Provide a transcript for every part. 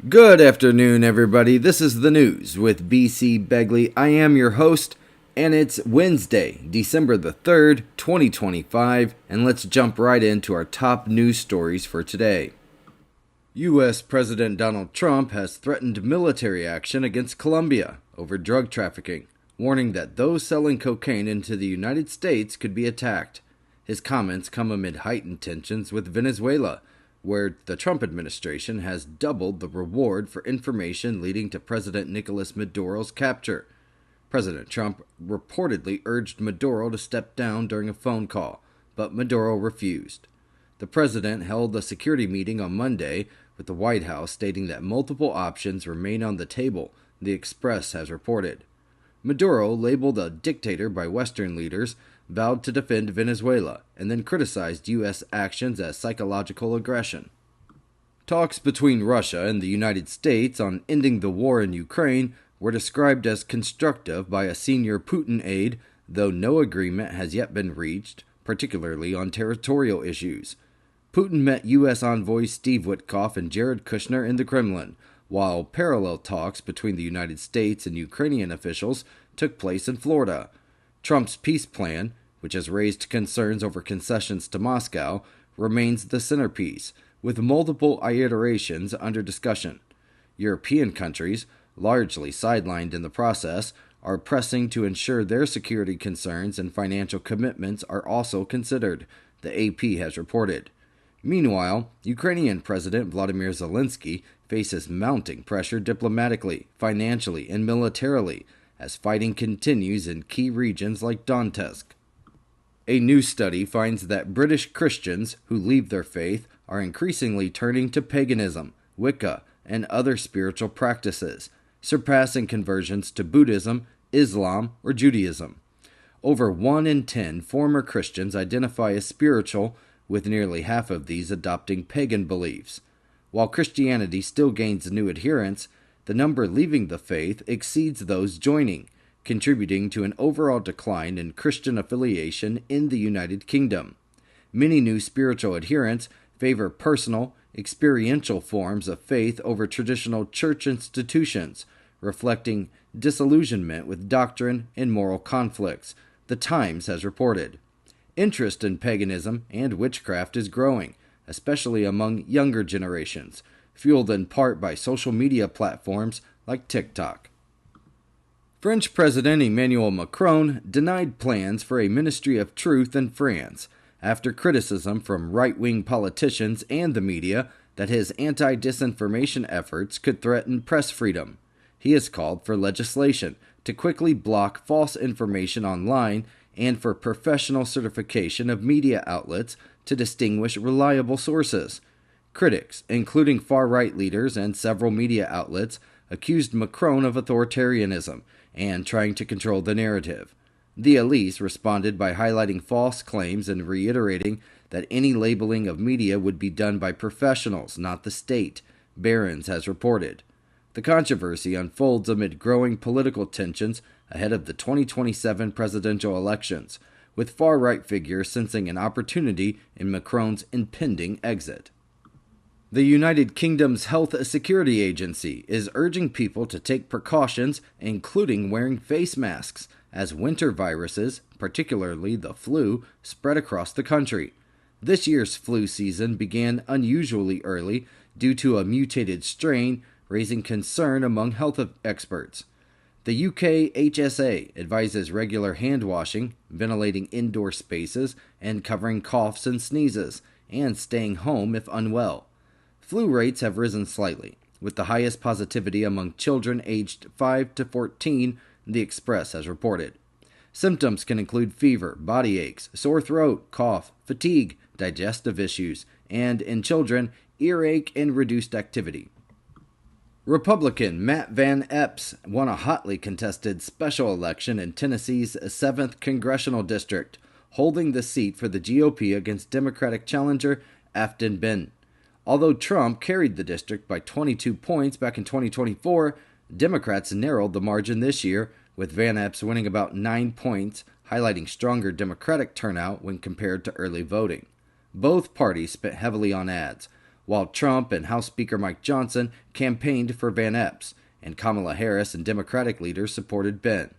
Good afternoon, everybody. This is the news with b.c.begley. I am your host, and it's Wednesday, December the 3rd, 2025, and let's jump right into our top news stories for today. U.S. President Donald Trump has threatened military action against Colombia over drug trafficking, warning that those selling cocaine into the United States could be attacked. His comments come amid heightened tensions with Venezuela, where the Trump administration has doubled the reward for information leading to President Nicolas Maduro's capture. President Trump reportedly urged Maduro to step down during a phone call, but Maduro refused. The president held a security meeting on Monday, with the White House stating that multiple options remain on the table, the Express has reported. Maduro, labeled a dictator by Western leaders, vowed to defend Venezuela and then criticized U.S. actions as psychological aggression. Talks between Russia and the United States on ending the war in Ukraine were described as constructive by a senior Putin aide, though no agreement has yet been reached, particularly on territorial issues. Putin met U.S. envoys Steve Witkoff and Jared Kushner in the Kremlin, while parallel talks between the United States and Ukrainian officials took place in Florida. Trump's peace plan, which has raised concerns over concessions to Moscow, remains the centerpiece, with multiple iterations under discussion. European countries, largely sidelined in the process, are pressing to ensure their security concerns and financial commitments are also considered, the AP has reported. Meanwhile, Ukrainian President Vladimir Zelensky faces mounting pressure diplomatically, financially, and militarily as fighting continues in key regions like Donetsk. A new study finds that British Christians who leave their faith are increasingly turning to paganism, Wicca, and other spiritual practices, surpassing conversions to Buddhism, Islam, or Judaism. Over 1 in 10 former Christians identify as spiritual, with nearly half of these adopting pagan beliefs. While Christianity still gains new adherents, the number leaving the faith exceeds those joining, contributing to an overall decline in Christian affiliation in the United Kingdom. Many new spiritual adherents favor personal, experiential forms of faith over traditional church institutions, reflecting disillusionment with doctrine and moral conflicts, the Times has reported. Interest in paganism and witchcraft is growing, especially among younger generations, fueled in part by social media platforms like TikTok. French President Emmanuel Macron denied plans for a Ministry of Truth in France after criticism from right-wing politicians and the media that his anti-disinformation efforts could threaten press freedom. He has called for legislation to quickly block false information online and for professional certification of media outlets to distinguish reliable sources. Critics, including far-right leaders and several media outlets, accused Macron of authoritarianism and trying to control the narrative. The Elise responded by highlighting false claims and reiterating that any labeling of media would be done by professionals, not the state, Barron's has reported. The controversy unfolds amid growing political tensions ahead of the 2027 presidential elections, with far-right figures sensing an opportunity in Macron's impending exit. The United Kingdom's Health Security Agency is urging people to take precautions, including wearing face masks, as winter viruses, particularly the flu, spread across the country. This year's flu season began unusually early due to a mutated strain, raising concern among health experts. The UK HSA advises regular hand washing, ventilating indoor spaces, and covering coughs and sneezes, and staying home if unwell. Flu rates have risen slightly, with the highest positivity among children aged 5 to 14, the Express has reported. Symptoms can include fever, body aches, sore throat, cough, fatigue, digestive issues, and, in children, earache and reduced activity. Republican Matt Van Epps won a hotly contested special election in Tennessee's 7th Congressional District, holding the seat for the GOP against Democratic challenger Afton Ben. Although Trump carried the district by 22 points back in 2024, Democrats narrowed the margin this year, with Van Epps winning about 9 points, highlighting stronger Democratic turnout when compared to early voting. Both parties spent heavily on ads. while Trump and House Speaker Mike Johnson campaigned for Van Epps, and Kamala Harris and Democratic leaders supported Ben.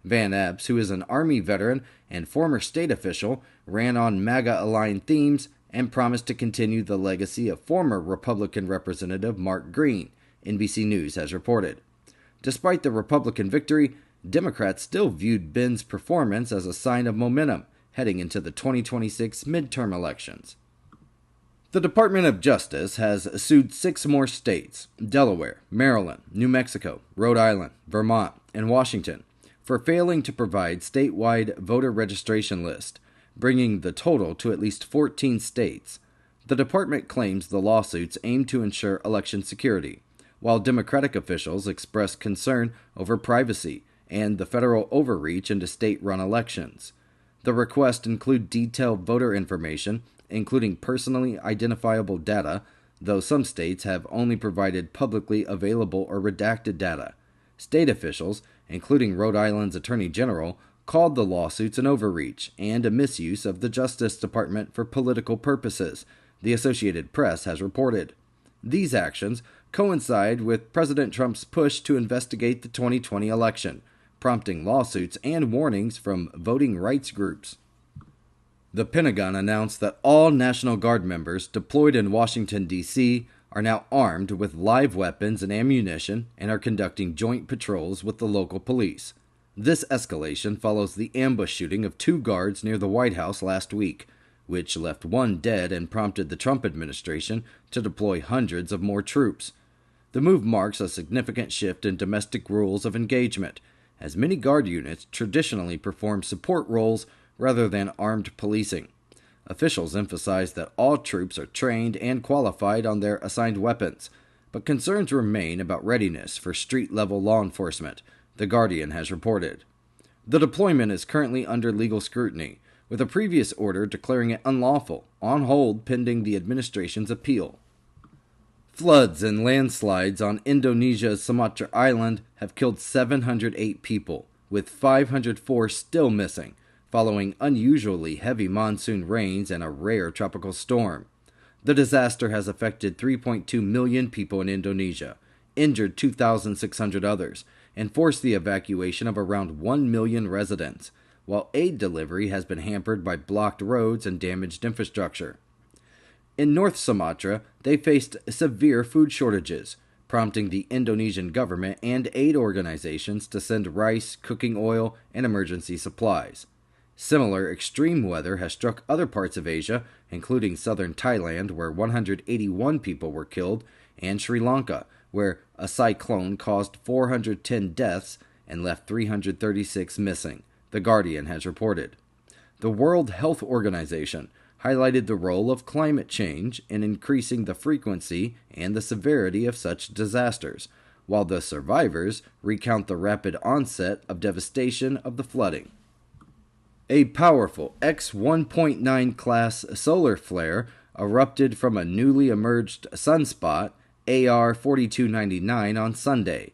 Van Epps, who is an Army veteran and former state official, ran on MAGA-aligned themes and promised to continue the legacy of former Republican Representative Mark Green, NBC News has reported. Despite the Republican victory, Democrats still viewed Ben's performance as a sign of momentum heading into the 2026 midterm elections. The Department of Justice has sued 6 more states, Delaware, Maryland, New Mexico, Rhode Island, Vermont, and Washington, for failing to provide statewide voter registration lists, bringing the total to at least 14 states. The department claims the lawsuits aim to ensure election security, while Democratic officials express concern over privacy and the federal overreach into state-run elections. The requests include detailed voter information, including personally identifiable data, though some states have only provided publicly available or redacted data. State officials, including Rhode Island's Attorney General, called the lawsuits an overreach and a misuse of the Justice Department for political purposes, the Associated Press has reported. These actions coincide with President Trump's push to investigate the 2020 election, prompting lawsuits and warnings from voting rights groups. The Pentagon announced that all National Guard members deployed in Washington, D.C. are now armed with live weapons and ammunition and are conducting joint patrols with the local police. This escalation follows the ambush shooting of 2 guards near the White House last week, which left 1 dead and prompted the Trump administration to deploy hundreds of more troops. The move marks a significant shift in domestic rules of engagement, as many Guard units traditionally perform support roles rather than armed policing. Officials emphasize that all troops are trained and qualified on their assigned weapons, but concerns remain about readiness for street-level law enforcement, The Guardian has reported. The deployment is currently under legal scrutiny, with a previous order declaring it unlawful, on hold pending the administration's appeal. Floods and landslides on Indonesia's Sumatra Island have killed 708 people, with 504 still missing, following unusually heavy monsoon rains and a rare tropical storm. The disaster has affected 3.2 million people in Indonesia, injured 2,600 others, and forced the evacuation of around 1 million residents, while aid delivery has been hampered by blocked roads and damaged infrastructure. In North Sumatra, they faced severe food shortages, prompting the Indonesian government and aid organizations to send rice, cooking oil, and emergency supplies. Similar extreme weather has struck other parts of Asia, including southern Thailand, where 181 people were killed, and Sri Lanka, where a cyclone caused 410 deaths and left 336 missing, The Guardian has reported. The World Health Organization highlighted the role of climate change in increasing the frequency and the severity of such disasters, while the survivors recount the rapid onset of devastation of the flooding. A powerful X-1.9 class solar flare erupted from a newly emerged sunspot, AR 4299, on Sunday,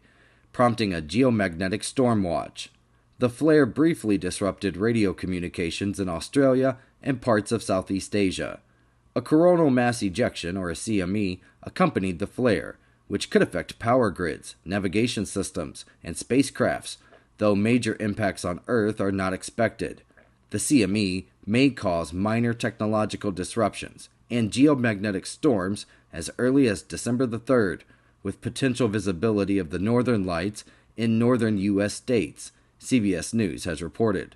prompting a geomagnetic storm watch. The flare briefly disrupted radio communications in Australia and parts of Southeast Asia. A coronal mass ejection, or a CME, accompanied the flare, which could affect power grids, navigation systems, and spacecrafts, though major impacts on Earth are not expected. The CME may cause minor technological disruptions and geomagnetic storms as early as December the 3rd, with potential visibility of the northern lights in northern U.S. states, CBS News has reported.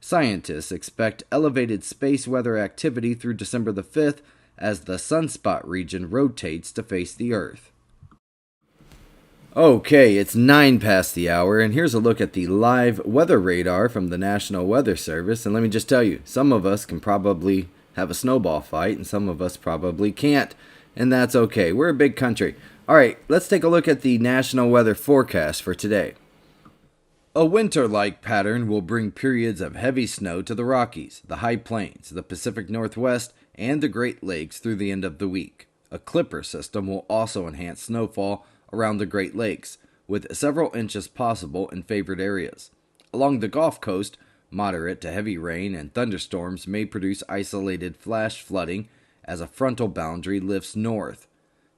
Scientists expect elevated space weather activity through December the 5th as the sunspot region rotates to face the Earth. Okay, it's 9 past the hour, and here's a look at the live weather radar from the National Weather Service. And let me just tell you, some of us can probably have a snowball fight, and some of us probably can't. And that's okay. We're a big country. All right, let's take a look at the National Weather Forecast for today. A winter-like pattern will bring periods of heavy snow to the Rockies, the High Plains, the Pacific Northwest, and the Great Lakes through the end of the week. A clipper system will also enhance snowfall around the Great Lakes, with several inches possible in favored areas. Along the Gulf Coast, moderate to heavy rain and thunderstorms may produce isolated flash flooding, as a frontal boundary lifts north.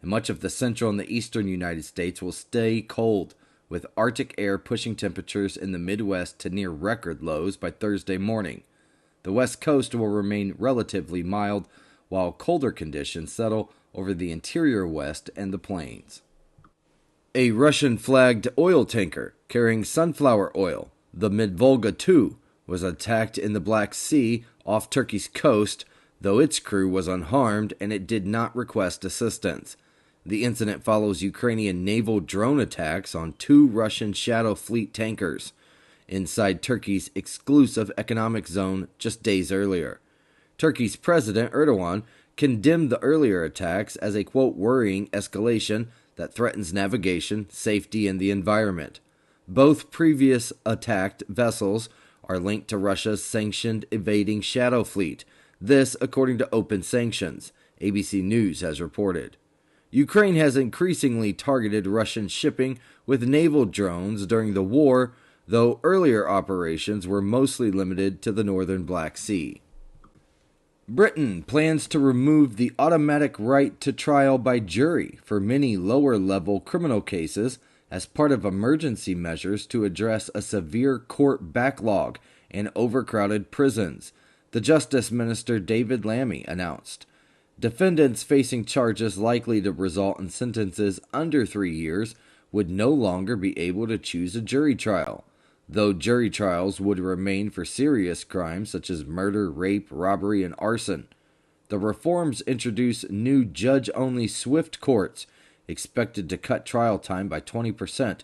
And much of the central and the eastern United States will stay cold, with Arctic air pushing temperatures in the Midwest to near record lows by Thursday morning. The West Coast will remain relatively mild, while colder conditions settle over the interior West and the plains. A Russian-flagged oil tanker carrying sunflower oil, the Mid-Volga II, was attacked in the Black Sea off Turkey's coast, though its crew was unharmed and it did not request assistance. The incident follows Ukrainian naval drone attacks on 2 Russian Shadow Fleet tankers inside Turkey's exclusive economic zone just days earlier. Turkey's President Erdogan condemned the earlier attacks as a, quote, worrying escalation that threatens navigation, safety, and the environment. Both previous attacked vessels are linked to Russia's sanctioned evading Shadow Fleet. This, according to Open Sanctions, ABC News has reported. Ukraine has increasingly targeted Russian shipping with naval drones during the war, though earlier operations were mostly limited to the northern Black Sea. Britain plans to remove the automatic right to trial by jury for many lower-level criminal cases as part of emergency measures to address a severe court backlog and overcrowded prisons, the Justice Minister David Lammy announced. Defendants facing charges likely to result in sentences under 3 years would no longer be able to choose a jury trial, though jury trials would remain for serious crimes such as murder, rape, robbery, and arson. The reforms introduce new judge-only swift courts expected to cut trial time by 20%,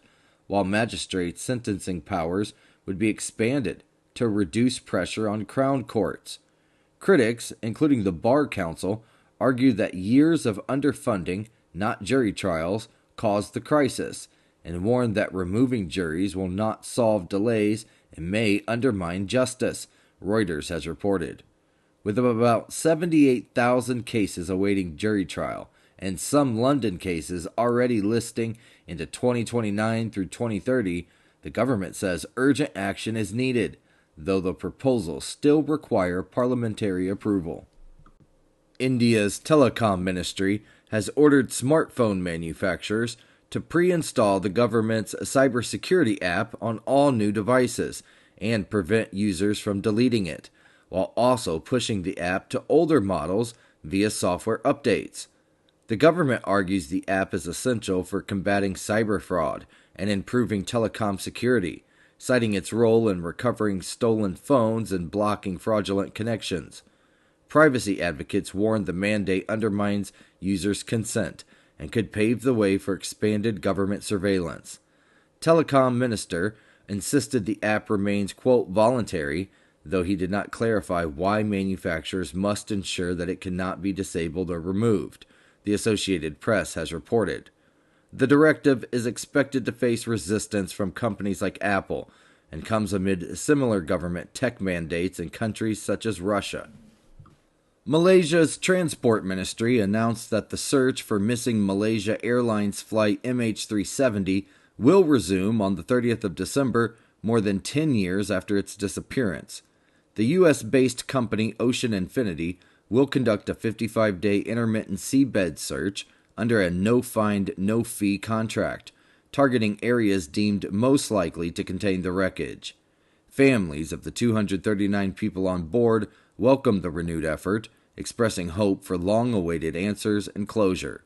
while magistrates' sentencing powers would be expanded to reduce pressure on crown courts. Critics, including the Bar Council, argue that years of underfunding, not jury trials, caused the crisis, and warn that removing juries will not solve delays and may undermine justice, Reuters has reported. With about 78,000 cases awaiting jury trial, and some London cases already listing into 2029 through 2030, the government says urgent action is needed, though the proposals still require parliamentary approval. India's telecom ministry has ordered smartphone manufacturers to pre-install the government's cybersecurity app on all new devices and prevent users from deleting it, while also pushing the app to older models via software updates. The government argues the app is essential for combating cyber fraud and improving telecom security, citing its role in recovering stolen phones and blocking fraudulent connections. Privacy advocates warn the mandate undermines users' consent and could pave the way for expanded government surveillance. Telecom Minister insisted the app remains, quote, voluntary, though he did not clarify why manufacturers must ensure that it cannot be disabled or removed, the Associated Press has reported. The directive is expected to face resistance from companies like Apple and comes amid similar government tech mandates in countries such as Russia. Malaysia's Transport Ministry announced that the search for missing Malaysia Airlines flight MH370 will resume on the 30th of December, more than 10 years after its disappearance. The U.S.-based company Ocean Infinity will conduct a 55-day intermittent seabed search under a no-find, no-fee contract, targeting areas deemed most likely to contain the wreckage. Families of the 239 people on board welcomed the renewed effort, expressing hope for long-awaited answers and closure.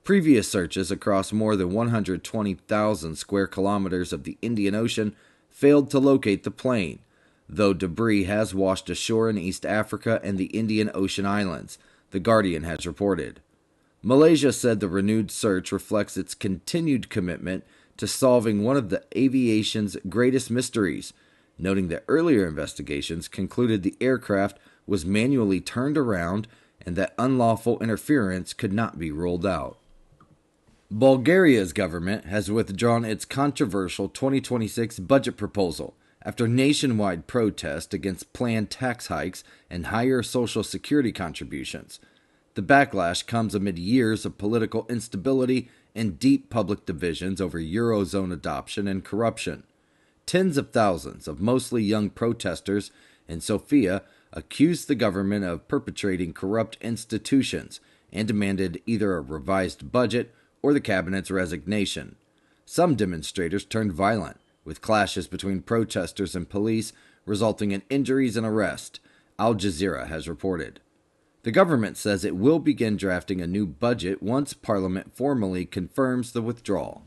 Previous searches across more than 120,000 square kilometers of the Indian Ocean failed to locate the plane, though debris has washed ashore in East Africa and the Indian Ocean Islands, The Guardian has reported. Malaysia said the renewed search reflects its continued commitment to solving one of the aviation's greatest mysteries, noting that earlier investigations concluded the aircraft was manually turned around and that unlawful interference could not be ruled out. Bulgaria's government has withdrawn its controversial 2026 budget proposal after nationwide protest against planned tax hikes and higher Social Security contributions. The backlash comes amid years of political instability and deep public divisions over Eurozone adoption and corruption. Tens of thousands of mostly young protesters in Sofia accused the government of perpetrating corrupt institutions and demanded either a revised budget or the cabinet's resignation. Some demonstrators turned violent, with clashes between protesters and police resulting in injuries and arrest, Al Jazeera has reported. The government says it will begin drafting a new budget once Parliament formally confirms the withdrawal.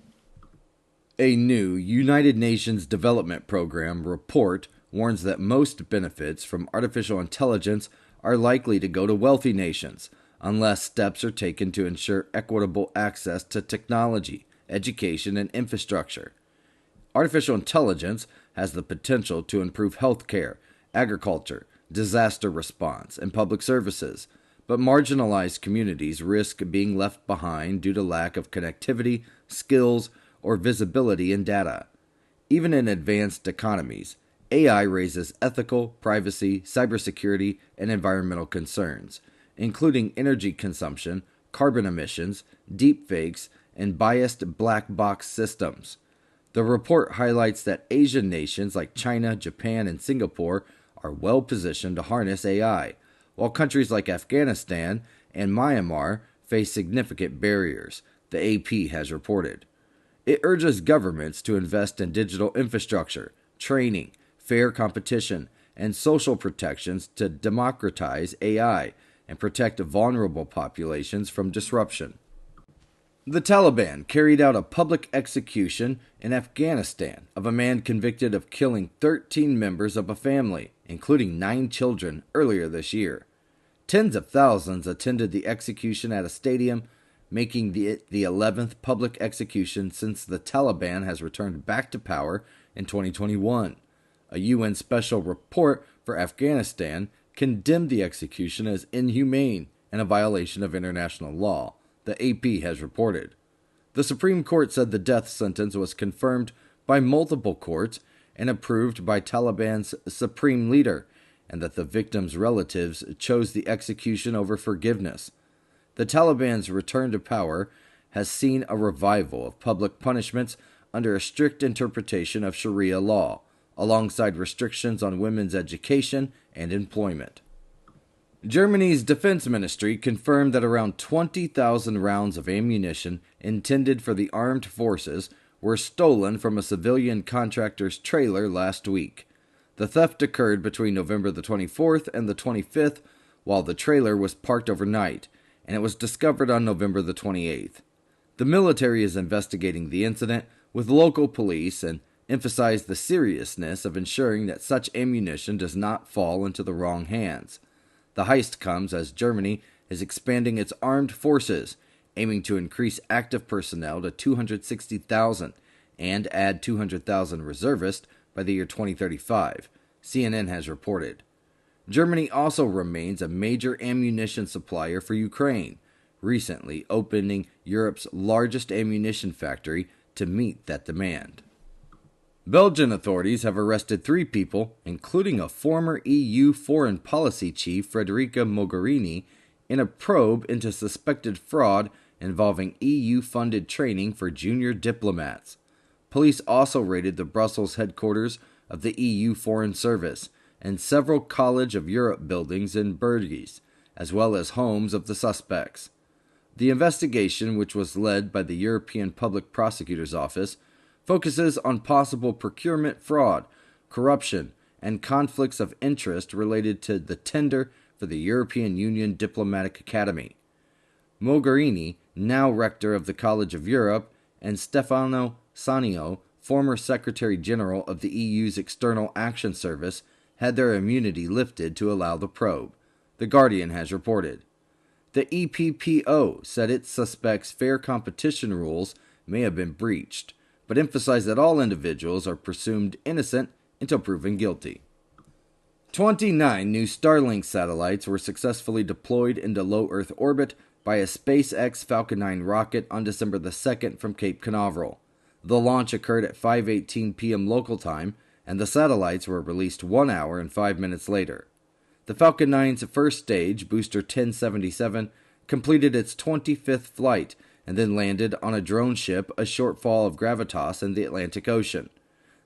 A new United Nations Development Program report warns that most benefits from artificial intelligence are likely to go to wealthy nations unless steps are taken to ensure equitable access to technology, education, and infrastructure. Artificial intelligence has the potential to improve healthcare, agriculture, disaster response, and public services, but marginalized communities risk being left behind due to lack of connectivity, skills, or visibility in data. Even in advanced economies, AI raises ethical, privacy, cybersecurity, and environmental concerns, including energy consumption, carbon emissions, deepfakes, and biased black box systems. The report highlights that Asian nations like China, Japan, and Singapore are well positioned to harness AI, while countries like Afghanistan and Myanmar face significant barriers, the AP has reported. It urges governments to invest in digital infrastructure, training, fair competition, and social protections to democratize AI and protect vulnerable populations from disruption. The Taliban carried out a public execution in Afghanistan of a man convicted of killing 13 members of a family, including 9 children, earlier this year. Tens of thousands attended the execution at a stadium, making it the 11th public execution since the Taliban has returned back to power in 2021. A UN special report for Afghanistan condemned the execution as inhumane and a violation of international law, the AP has reported. The Supreme Court said the death sentence was confirmed by multiple courts and approved by Taliban's supreme leader, and that the victims' relatives chose the execution over forgiveness. The Taliban's return to power has seen a revival of public punishments under a strict interpretation of Sharia law, alongside restrictions on women's education and employment. Germany's defense ministry confirmed that around 20,000 rounds of ammunition intended for the armed forces were stolen from a civilian contractor's trailer last week. The theft occurred between November the 24th and the 25th, while the trailer was parked overnight, and it was discovered on November the 28th. The military is investigating the incident with local police and emphasized the seriousness of ensuring that such ammunition does not fall into the wrong hands. The heist comes as Germany is expanding its armed forces, aiming to increase active personnel to 260,000 and add 200,000 reservists by the year 2035, CNN has reported. Germany also remains a major ammunition supplier for Ukraine, recently opening Europe's largest ammunition factory to meet that demand. Belgian authorities have arrested 3 people, including a former EU foreign policy chief, Federica Mogherini, in a probe into suspected fraud involving EU-funded training for junior diplomats. Police also raided the Brussels headquarters of the EU Foreign Service and several College of Europe buildings in Bruges, as well as homes of the suspects. The investigation, which was led by the European Public Prosecutor's Office, focuses on possible procurement fraud, corruption, and conflicts of interest related to the tender for the European Union Diplomatic Academy. Mogherini, now rector of the College of Europe, and Stefano Sanio, former Secretary General of the EU's External Action Service, had their immunity lifted to allow the probe, The Guardian has reported. The EPPO said it suspects fair competition rules may have been breached, but emphasized that all individuals are presumed innocent until proven guilty. 29 new Starlink satellites were successfully deployed into low Earth orbit by a SpaceX Falcon 9 rocket on December the 2nd from Cape Canaveral. The launch occurred at 5:18 p.m. local time, and the satellites were released 1 hour and 5 minutes later. The Falcon 9's first stage, Booster 1077, completed its 25th flight and then landed on a drone ship a short fall of gravitas in the Atlantic Ocean.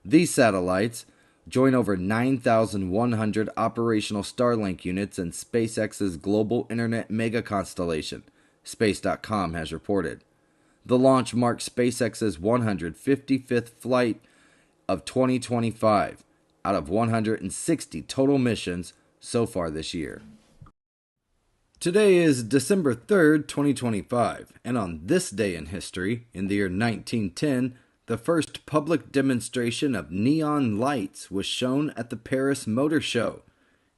These satellites, join over 9,100 operational Starlink units in SpaceX's global internet mega constellation, Space.com has reported. The launch marks SpaceX's 155th flight of 2025 out of 160 total missions so far this year. Today is December 3rd, 2025, and on this day in history, in the year 1910, the first public demonstration of neon lights was shown at the Paris Motor Show.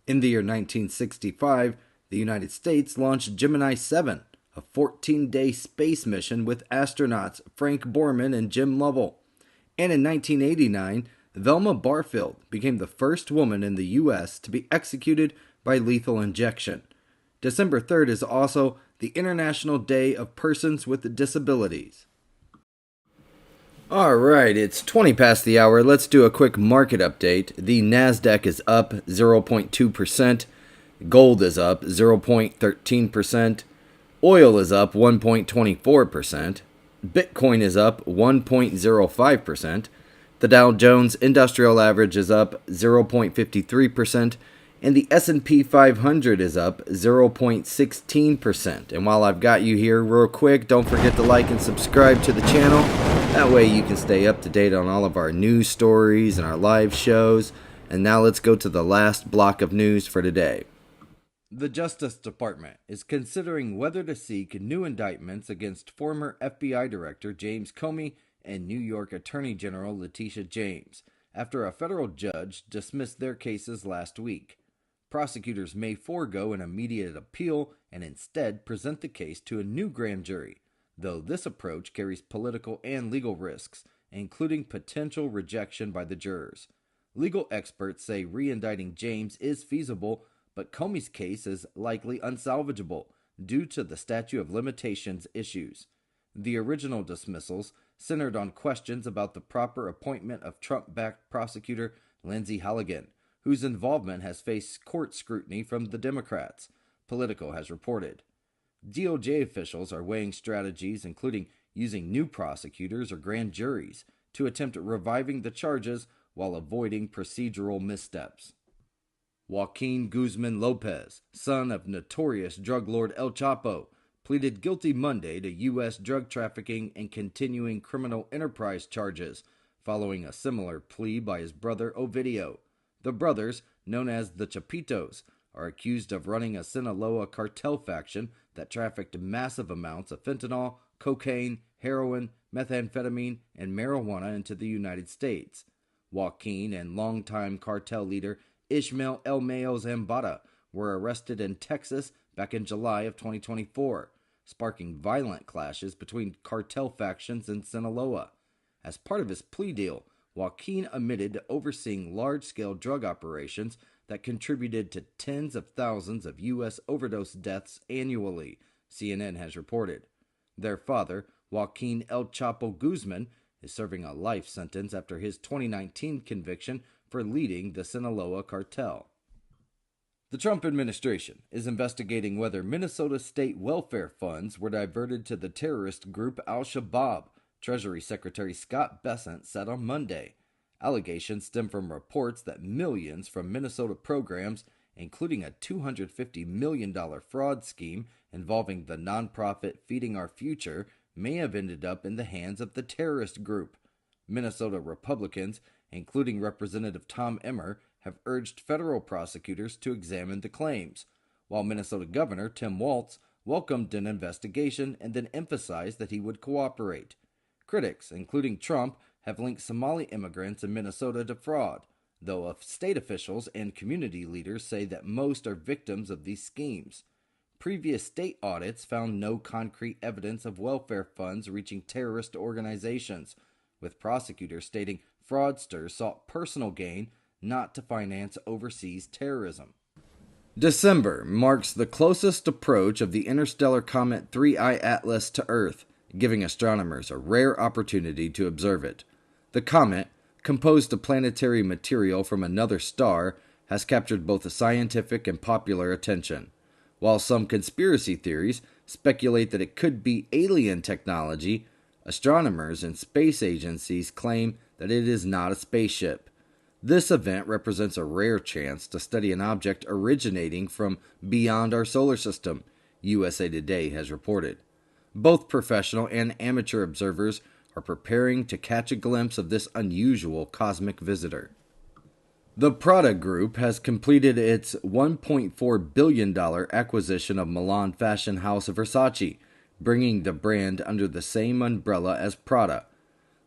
In the year 1965, the United States launched Gemini 7, a 14-day space mission with astronauts Frank Borman and Jim Lovell. And in 1989, Velma Barfield became the first woman in the U.S. to be executed by lethal injection. December 3rd is also the International Day of Persons with Disabilities. Alright, it's 20 past the hour. Let's do a quick market update. The NASDAQ is up 0.2%. Gold is up 0.13%. Oil is up 1.24%. Bitcoin is up 1.05%. The Dow Jones Industrial Average is up 0.53%. And the S&P 500 is up 0.16%. And while I've got you here real quick, don't forget to like and subscribe to the channel. That way you can stay up to date on all of our news stories and our live shows. And now let's go to the last block of news for today. The Justice Department is considering whether to seek new indictments against former FBI Director James Comey and New York Attorney General Letitia James after a federal judge dismissed their cases last week. Prosecutors may forego an immediate appeal and instead present the case to a new grand jury, though this approach carries political and legal risks, including potential rejection by the jurors. Legal experts say re-indicting James is feasible, but Comey's case is likely unsalvageable due to the statute of limitations issues. The original dismissals centered on questions about the proper appointment of Trump-backed prosecutor Lindsay Halligan, whose involvement has faced court scrutiny from the Democrats, Politico has reported. DOJ officials are weighing strategies including using new prosecutors or grand juries to attempt reviving the charges while avoiding procedural missteps. Joaquin Guzman Lopez, son of notorious drug lord El Chapo, pleaded guilty Monday to U.S. drug trafficking and continuing criminal enterprise charges, following a similar plea by his brother Ovidio. The brothers, known as the Chapitos, are accused of running a Sinaloa cartel faction that trafficked massive amounts of fentanyl, cocaine, heroin, methamphetamine, and marijuana into the United States. Joaquin and longtime cartel leader Ishmael El Mayo Zambada were arrested in Texas back in July of 2024, sparking violent clashes between cartel factions in Sinaloa. As part of his plea deal, Joaquin admitted to overseeing large-scale drug operations that contributed to tens of thousands of U.S. overdose deaths annually, CNN has reported. Their father, Joaquin El Chapo Guzman, is serving a life sentence after his 2019 conviction for leading the Sinaloa cartel. The Trump administration is investigating whether Minnesota state welfare funds were diverted to the terrorist group Al-Shabaab, Treasury Secretary Scott Bessent said on Monday. Allegations stem from reports that millions from Minnesota programs, including a $250 million fraud scheme involving the nonprofit Feeding Our Future, may have ended up in the hands of the terrorist group. Minnesota Republicans, including Representative Tom Emmer, have urged federal prosecutors to examine the claims, while Minnesota Governor Tim Walz welcomed an investigation and then emphasized that he would cooperate. Critics, including Trump, have linked Somali immigrants in Minnesota to fraud, though state officials and community leaders say that most are victims of these schemes. Previous state audits found no concrete evidence of welfare funds reaching terrorist organizations, with prosecutors stating fraudsters sought personal gain, not to finance overseas terrorism. December marks the closest approach of the interstellar comet 3I Atlas to Earth, giving astronomers a rare opportunity to observe it. The comet, composed of planetary material from another star, has captured both the scientific and popular attention. While some conspiracy theories speculate that it could be alien technology, astronomers and space agencies claim that it is not a spaceship. This event represents a rare chance to study an object originating from beyond our solar system, USA Today has reported. Both professional and amateur observers are preparing to catch a glimpse of this unusual cosmic visitor. The Prada Group has completed its $1.4 billion acquisition of Milan fashion house Versace, bringing the brand under the same umbrella as Prada.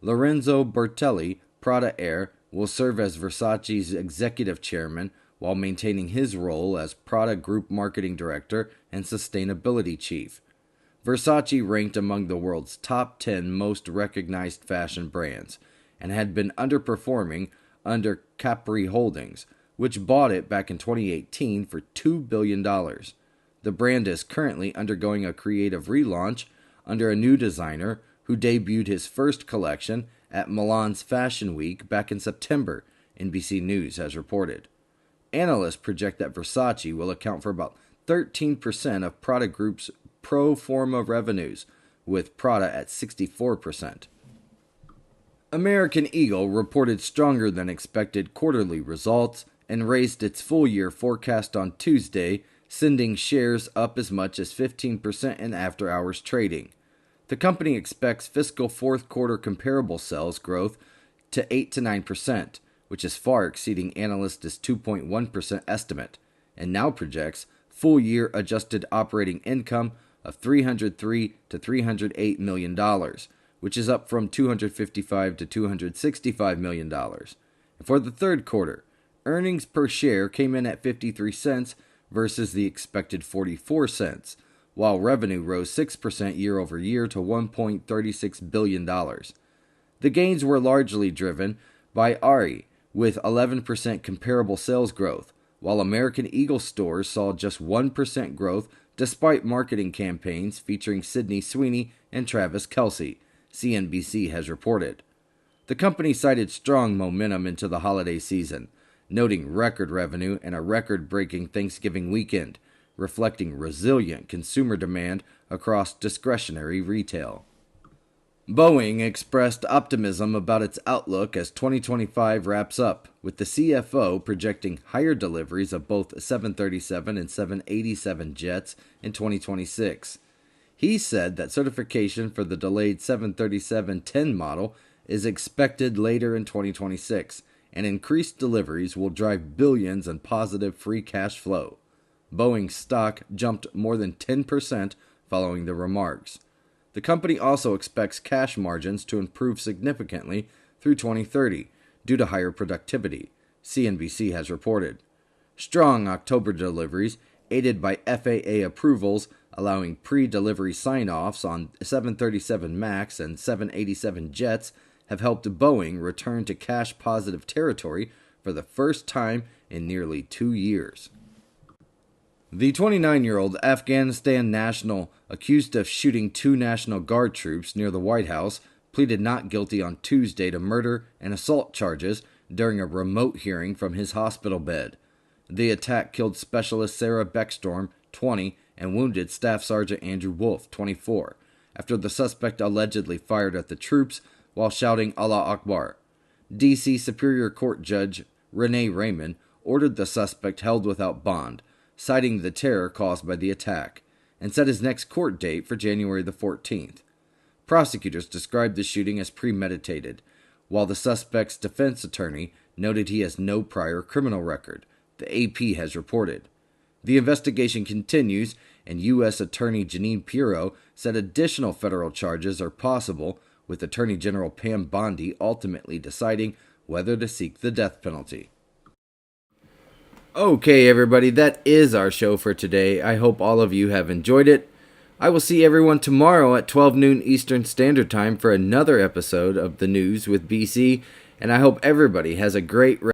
Lorenzo Bertelli, Prada heir, will serve as Versace's executive chairman while maintaining his role as Prada Group marketing director and sustainability chief. Versace ranked among the world's top 10 most recognized fashion brands and had been underperforming under Capri Holdings, which bought it back in 2018 for $2 billion. The brand is currently undergoing a creative relaunch under a new designer who debuted his first collection at Milan's Fashion Week back in September, NBC News has reported. Analysts project that Versace will account for about 13% of Prada Group's pro forma revenues, with Prada at 64%. American Eagle reported stronger than expected quarterly results and raised its full-year forecast on Tuesday, sending shares up as much as 15% in after-hours trading. The company expects fiscal fourth quarter comparable sales growth to 8 to 9%, which is far exceeding analysts' 2.1% estimate, and now projects full-year adjusted operating income of $303 to $308 million, which is up from $255 to $265 million. And for the third quarter, earnings per share came in at 53 cents versus the expected 44 cents, while revenue rose 6% year over year to $1.36 billion. The gains were largely driven by Aerie, with 11% comparable sales growth, while American Eagle stores saw just 1% growth despite marketing campaigns featuring Sydney Sweeney and Travis Kelce, CNBC has reported. The company cited strong momentum into the holiday season, noting record revenue and a record-breaking Thanksgiving weekend, reflecting resilient consumer demand across discretionary retail. Boeing expressed optimism about its outlook as 2025 wraps up, with the CFO projecting higher deliveries of both 737 and 787 jets in 2026. He said that certification for the delayed 737-10 model is expected later in 2026, and increased deliveries will drive billions in positive free cash flow. Boeing's stock jumped more than 10% following the remarks. The company also expects cash margins to improve significantly through 2030 due to higher productivity, CNBC has reported. Strong October deliveries, aided by FAA approvals allowing pre-delivery sign-offs on 737 MAX and 787 jets, have helped Boeing return to cash-positive territory for the first time in nearly 2 years. The 29-year-old Afghanistan national accused of shooting 2 National Guard troops near the White House pleaded not guilty on Tuesday to murder and assault charges during a remote hearing from his hospital bed. The attack killed Specialist Sarah Beckstorm, 20, and wounded Staff Sergeant Andrew Wolf, 24, after the suspect allegedly fired at the troops while shouting Allah Akbar. D.C. Superior Court Judge Renee Raymond ordered the suspect held without bond, citing the terror caused by the attack, and set his next court date for January the 14th. Prosecutors described the shooting as premeditated, while the suspect's defense attorney noted he has no prior criminal record, the AP has reported. The investigation continues, and U.S. Attorney Janine Pirro said additional federal charges are possible, with Attorney General Pam Bondi ultimately deciding whether to seek the death penalty. Okay, everybody, that is our show for today. I hope all of you have enjoyed it. I will see everyone tomorrow at 12 noon Eastern Standard Time for another episode of The News with BC, and I hope everybody has a great